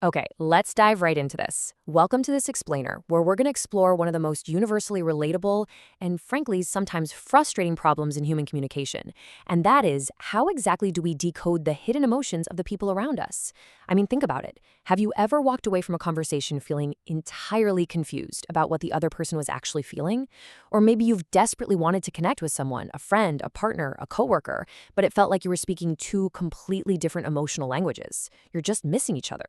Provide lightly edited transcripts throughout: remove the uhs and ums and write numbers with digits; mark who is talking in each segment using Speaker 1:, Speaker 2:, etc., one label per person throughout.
Speaker 1: Okay, let's dive right into this. Welcome to this explainer, where we're going to explore one of the most universally relatable and, frankly, sometimes frustrating problems in human communication. And that is, how exactly do we decode the hidden emotions of the people around us? I mean, think about it. Have you ever walked away from a conversation feeling entirely confused about what the other person was actually feeling? Or maybe you've desperately wanted to connect with someone, a friend, a partner, a coworker, but it felt like you were speaking two completely different emotional languages. You're just missing each other.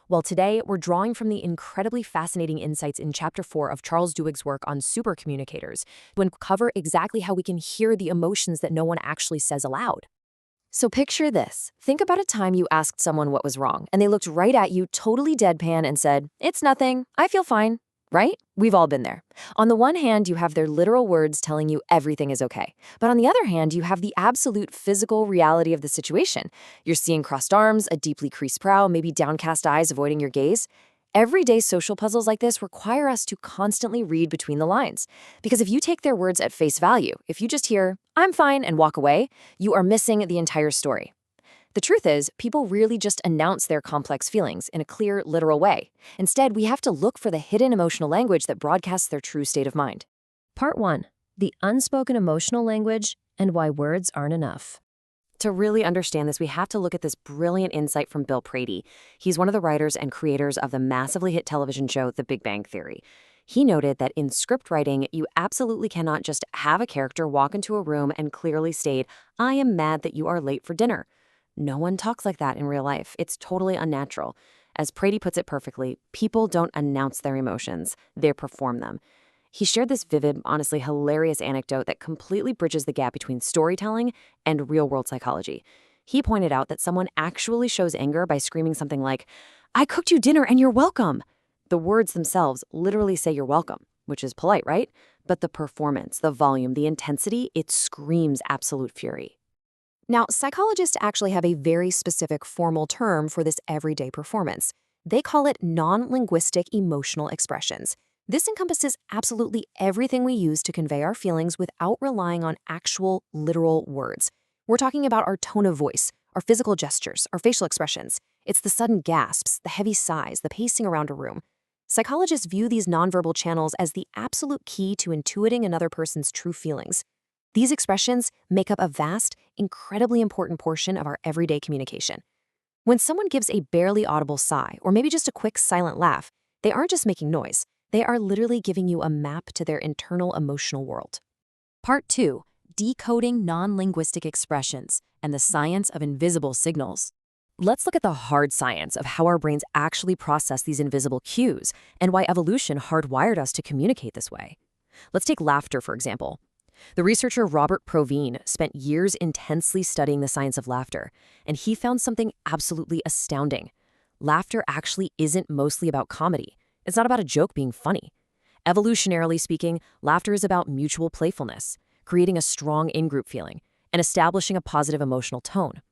Speaker 1: Well, today, we're drawing from the incredibly fascinating insights in Chapter 4 of Charles Duhigg's work on Supercommunicators to uncover exactly how we can hear the emotions that no one actually says aloud. So picture this. Think about a time you asked someone what was wrong, and they looked right at you, totally deadpan, and said, "It's nothing. I feel fine." Right? We've all been there. On the one hand, you have their literal words telling you everything is okay. But on the other hand, you have the absolute physical reality of the situation. You're seeing crossed arms, a deeply creased brow, maybe downcast eyes avoiding your gaze. Everyday social puzzles like this require us to constantly read between the lines. Because if you take their words at face value, if you just hear, "I'm fine," and walk away, you are missing the entire story. The truth is, people rarely just announce their complex feelings in a clear, literal way. Instead, we have to look for the hidden emotional language that broadcasts their true state of mind. Part 1. The unspoken emotional language and why words aren't enough. To really understand this, we have to look at this brilliant insight from Bill Prady. He's one of the writers and creators of the massively hit television show The Big Bang Theory. He noted that in script writing, you absolutely cannot just have a character walk into a room and clearly state, "I am mad that you are late for dinner." No one talks like that in real life. It's totally unnatural. As Prady puts it perfectly, people don't announce their emotions, they perform them. He shared this vivid, honestly hilarious anecdote that completely bridges the gap between storytelling and real-world psychology. He pointed out that someone actually shows anger by screaming something like, "I cooked you dinner and you're welcome." The words themselves literally say you're welcome, which is polite, right? But the performance, the volume, the intensity, it screams absolute fury. Now, psychologists actually have a very specific formal term for this everyday performance. They call it nonlinguistic emotional expressions. This encompasses absolutely everything we use to convey our feelings without relying on actual, literal words. We're talking about our tone of voice, our physical gestures, our facial expressions. It's the sudden gasps, the heavy sighs, the pacing around a room. Psychologists view these nonverbal channels as the absolute key to intuiting another person's true feelings. These expressions make up a vast, incredibly important portion of our everyday communication. When someone gives a barely audible sigh, or maybe just a quick silent laugh, they aren't just making noise. They are literally giving you a map to their internal emotional world. Part 2. Decoding non-linguistic expressions and the science of invisible signals. Let's look at the hard science of how our brains actually process these invisible cues and why evolution hardwired us to communicate this way. Let's take laughter, for example. The researcher Robert Provine spent years intensely studying the science of laughter, and he found something absolutely astounding. Laughter actually isn't mostly about comedy. It's not about a joke being funny. Evolutionarily speaking, laughter is about mutual playfulness, creating a strong in-group feeling, and establishing a positive emotional tone.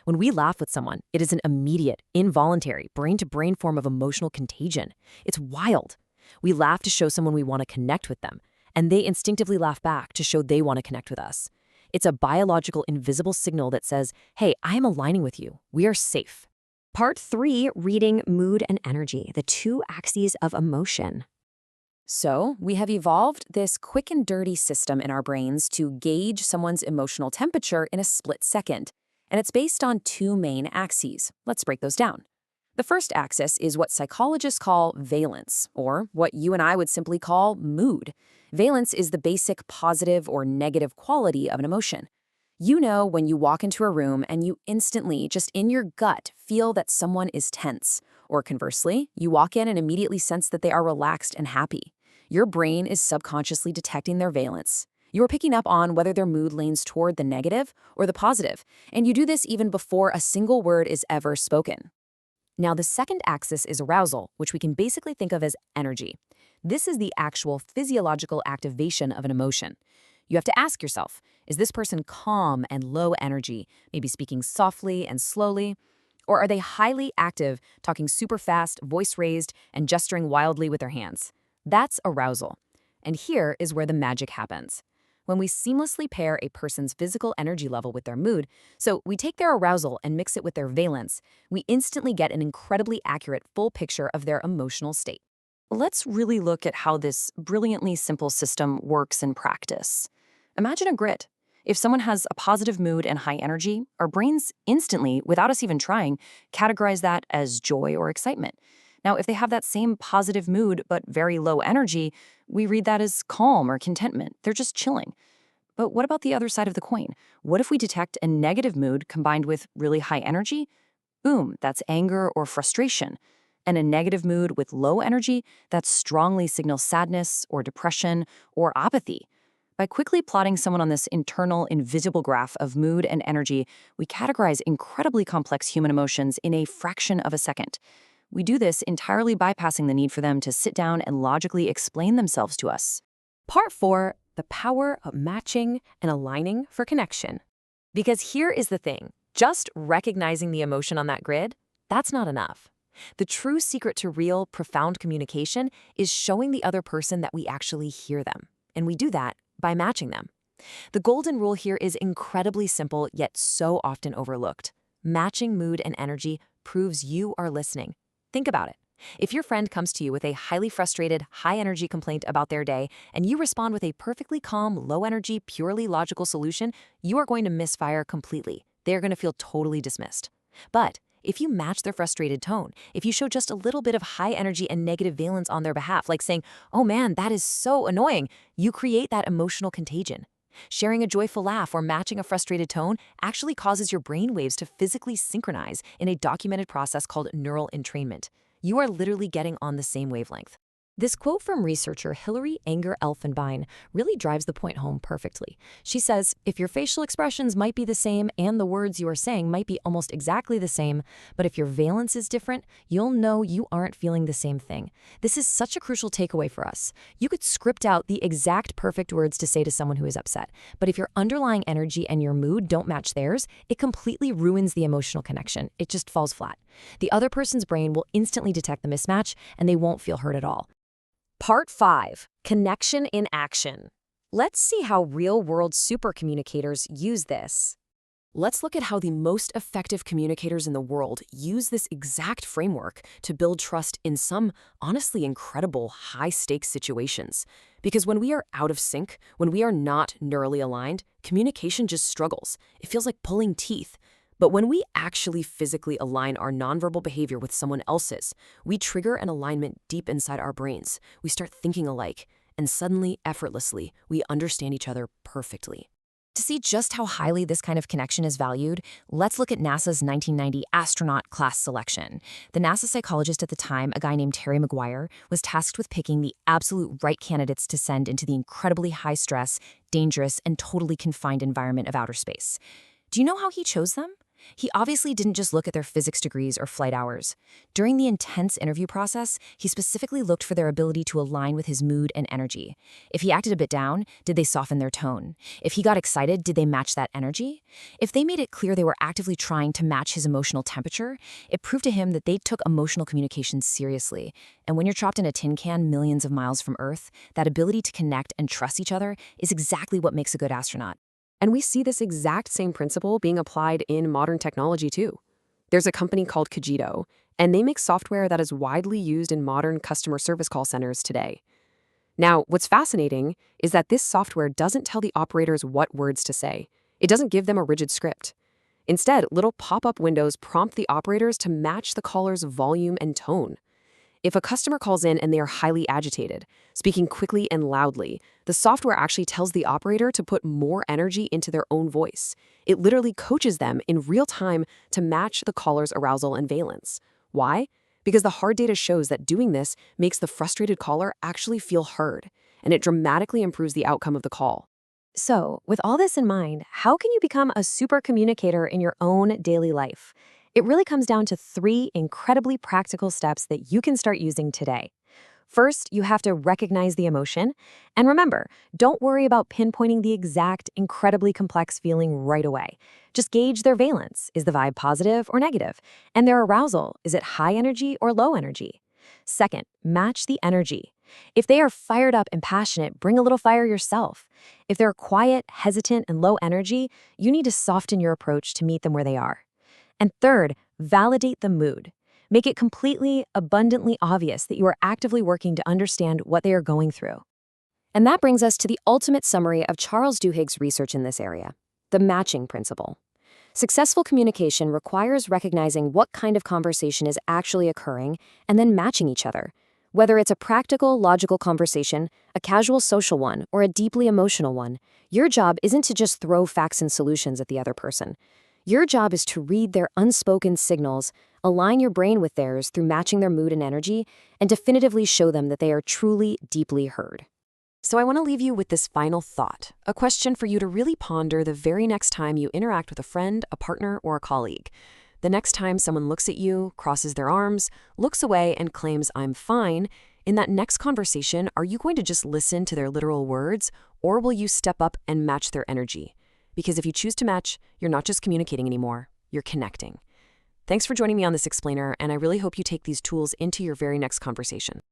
Speaker 1: When we laugh with someone, it is an immediate, involuntary, brain-to-brain form of emotional contagion. It's wild. We laugh to show someone we want to connect with them, and they instinctively laugh back to show they want to connect with us. It's a biological invisible signal that says, "Hey, I am aligning with you. We are safe." Part 3, reading mood and energy, the two axes of emotion. So, we have evolved this quick and dirty system in our brains to gauge someone's emotional temperature in a split second. And it's based on two main axes. Let's break those down. The first axis is what psychologists call valence, or what you and I would simply call mood. Valence is the basic positive or negative quality of an emotion. You know when you walk into a room and you instantly, just in your gut, feel that someone is tense. Or conversely, you walk in and immediately sense that they are relaxed and happy. Your brain is subconsciously detecting their valence. You are picking up on whether their mood leans toward the negative or the positive, and you do this even before a single word is ever spoken. Now, the second axis is arousal, which we can basically think of as energy. This is the actual physiological activation of an emotion. You have to ask yourself, is this person calm and low energy, maybe speaking softly and slowly? Or are they highly active, talking super fast, voice raised, and gesturing wildly with their hands? That's arousal. And here is where the magic happens. when we seamlessly pair a person's physical energy level with their mood. So we take their arousal and mix it with their valence. We instantly get an incredibly accurate full picture of their emotional state.
Speaker 2: Let's really look at how this brilliantly simple system works in practice. Imagine a grid. If someone has a positive mood and high energy, our brains instantly, without us even trying, categorize that as joy or excitement. Now, if they have that same positive mood but very low energy, we read that as calm or contentment. They're just chilling. But what about the other side of the coin? What if we detect a negative mood combined with really high energy? Boom, that's anger or frustration. And a negative mood with low energy, that strongly signals sadness or depression or apathy. By quickly plotting someone on this internal, invisible graph of mood and energy, we categorize incredibly complex human emotions in a fraction of a second. We do this entirely bypassing the need for them to sit down and logically explain themselves to us.
Speaker 1: Part 4, the power of matching and aligning for connection. Because here is the thing, just recognizing the emotion on that grid, that's not enough. The true secret to real, profound communication is showing the other person that we actually hear them. And we do that by matching them. The golden rule here is incredibly simple, yet so often overlooked. Matching mood and energy proves you are listening. Think about it. If your friend comes to you with a highly frustrated, high-energy complaint about their day, and you respond with a perfectly calm, low-energy, purely logical solution, you are going to misfire completely. They are going to feel totally dismissed. But if you match their frustrated tone, if you show just a little bit of high energy and negative valence on their behalf, like saying, "Oh man, that is so annoying," you create that emotional contagion. Sharing a joyful laugh or matching a frustrated tone actually causes your brain waves to physically synchronize in a documented process called neural entrainment. You are literally getting on the same wavelength. This quote from researcher Hilary Anger Elfenbein really drives the point home perfectly. She says, if your facial expressions might be the same and the words you are saying might be almost exactly the same, but if your valence is different, you'll know you aren't feeling the same thing. This is such a crucial takeaway for us. You could script out the exact perfect words to say to someone who is upset, but if your underlying energy and your mood don't match theirs, it completely ruins the emotional connection. It just falls flat. The other person's brain will instantly detect the mismatch, and they won't feel hurt at all. Part 5, Connection in Action. Let's see how real-world supercommunicators use this. Let's look at how the most effective communicators in the world use this exact framework to build trust in some honestly incredible high-stakes situations. Because when we are out of sync, when we are not neurally aligned, communication just struggles. It feels like pulling teeth. But when we actually physically align our nonverbal behavior with someone else's, we trigger an alignment deep inside our brains. We start thinking alike, and suddenly, effortlessly, we understand each other perfectly. To see just how highly this kind of connection is valued, let's look at NASA's 1990 astronaut class selection. The NASA psychologist at the time, a guy named Terry McGuire, was tasked with picking the absolute right candidates to send into the incredibly high-stress, dangerous, and totally confined environment of outer space. Do you know how he chose them? He obviously didn't just look at their physics degrees or flight hours. During the intense interview process, he specifically looked for their ability to align with his mood and energy. If he acted a bit down, did they soften their tone? If he got excited, did they match that energy? If they made it clear they were actively trying to match his emotional temperature, it proved to him that they took emotional communication seriously. And when you're trapped in a tin can millions of miles from Earth, that ability to connect and trust each other is exactly what makes a good astronaut. And we see this exact same principle being applied in modern technology too. There's a company called Cogito, and they make software that is widely used in modern customer service call centers today. Now, what's fascinating is that this software doesn't tell the operators what words to say. It doesn't give them a rigid script. Instead, little pop-up windows prompt the operators to match the caller's volume and tone. If a customer calls in and they are highly agitated, speaking quickly and loudly, the software actually tells the operator to put more energy into their own voice. It literally coaches them in real time to match the caller's arousal and valence. Why? Because the hard data shows that doing this makes the frustrated caller actually feel heard, and it dramatically improves the outcome of the call. So, with all this in mind, how can you become a super communicator in your own daily life? It really comes down to 3 incredibly practical steps that you can start using today. First, you have to recognize the emotion. And remember, don't worry about pinpointing the exact, incredibly complex feeling right away. Just gauge their valence. Is the vibe positive or negative? And their arousal, is it high energy or low energy? Second, match the energy. If they are fired up and passionate, bring a little fire yourself. If they're quiet, hesitant, and low energy, you need to soften your approach to meet them where they are. And third, validate the mood. Make it completely, abundantly obvious that you are actively working to understand what they are going through. And that brings us to the ultimate summary of Charles Duhigg's research in this area, the matching principle. Successful communication requires recognizing what kind of conversation is actually occurring and then matching each other. Whether it's a practical, logical conversation, a casual social one, or a deeply emotional one, your job isn't to just throw facts and solutions at the other person. Your job is to read their unspoken signals, align your brain with theirs through matching their mood and energy, and definitively show them that they are truly, deeply heard. So I want to leave you with this final thought, a question for you to really ponder the very next time you interact with a friend, a partner, or a colleague. The next time someone looks at you, crosses their arms, looks away, and claims, "I'm fine," in that next conversation, are you going to just listen to their literal words, or will you step up and match their energy? Because if you choose to match, you're not just communicating anymore, you're connecting. Thanks for joining me on this explainer, and I really hope you take these tools into your very next conversation.